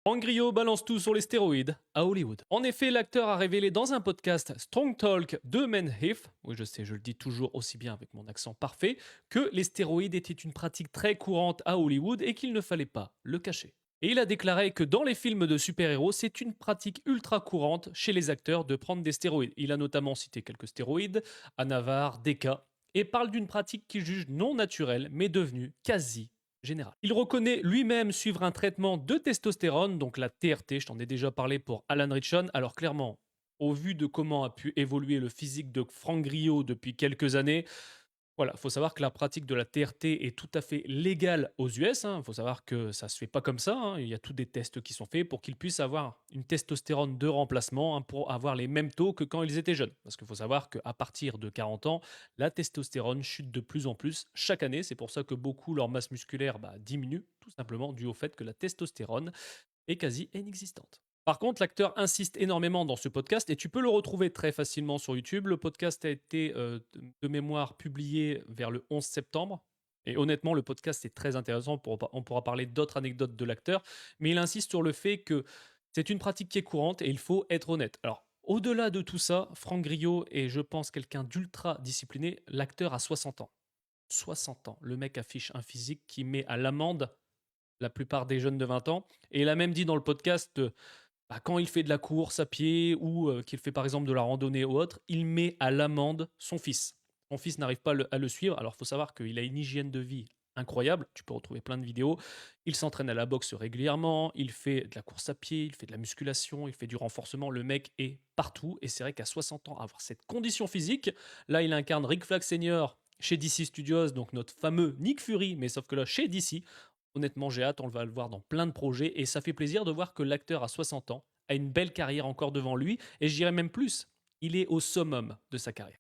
Angrio balance tout sur les stéroïdes à Hollywood. En effet, l'acteur a révélé dans un podcast Strong Talk de Men Heath, oui je sais, je le dis toujours aussi bien avec mon accent parfait, que les stéroïdes étaient une pratique très courante à Hollywood et qu'il ne fallait pas le cacher. Et il a déclaré que dans les films de super-héros, c'est une pratique ultra courante chez les acteurs de prendre des stéroïdes. Il a notamment cité quelques stéroïdes, Anavar, Deka, et parle d'une pratique qu'il juge non naturelle mais devenue quasi général. Il reconnaît lui-même suivre un traitement de testostérone, donc la TRT, je t'en ai déjà parlé pour Alan Ritchson. Alors clairement, au vu de comment a pu évoluer le physique de Frank Grillo depuis quelques années, voilà, il faut savoir que la pratique de la TRT est tout à fait légale aux US. Il faut savoir que ça se fait pas comme ça, hein. Il y a tous des tests qui sont faits pour qu'ils puissent avoir une testostérone de remplacement, hein, pour avoir les mêmes taux que quand ils étaient jeunes. Parce qu'il faut savoir qu'à partir de 40 ans, la testostérone chute de plus en plus chaque année. C'est pour ça que beaucoup, leur masse musculaire diminue, tout simplement dû au fait que la testostérone est quasi inexistante. Par contre, l'acteur insiste énormément dans ce podcast et tu peux le retrouver très facilement sur YouTube. Le podcast a été de mémoire publié vers le 11 septembre. Et honnêtement, le podcast est très intéressant. On pourra parler d'autres anecdotes de l'acteur. Mais il insiste sur le fait que c'est une pratique qui est courante et il faut être honnête. Alors, au-delà de tout ça, Frank Grillo est, je pense, quelqu'un d'ultra discipliné. L'acteur a 60 ans. 60 ans. Le mec affiche un physique qui met à l'amende la plupart des jeunes de 20 ans. Et il a même dit dans le podcast, quand il fait de la course à pied ou qu'il fait par exemple de la randonnée ou autre, il met à l'amende son fils. Son fils n'arrive pas à le suivre. Alors il faut savoir qu'il a une hygiène de vie incroyable. Tu peux retrouver plein de vidéos. Il s'entraîne à la boxe régulièrement. Il fait de la course à pied. Il fait de la musculation. Il fait du renforcement. Le mec est partout. Et c'est vrai qu'à 60 ans, avoir cette condition physique, là il incarne Rick Flag Senior chez DC Studios, donc notre fameux Nick Fury, mais sauf que là chez DC. Honnêtement, j'ai hâte, on va le voir dans plein de projets et ça fait plaisir de voir que l'acteur à 60 ans a une belle carrière encore devant lui et je dirais même plus, il est au summum de sa carrière.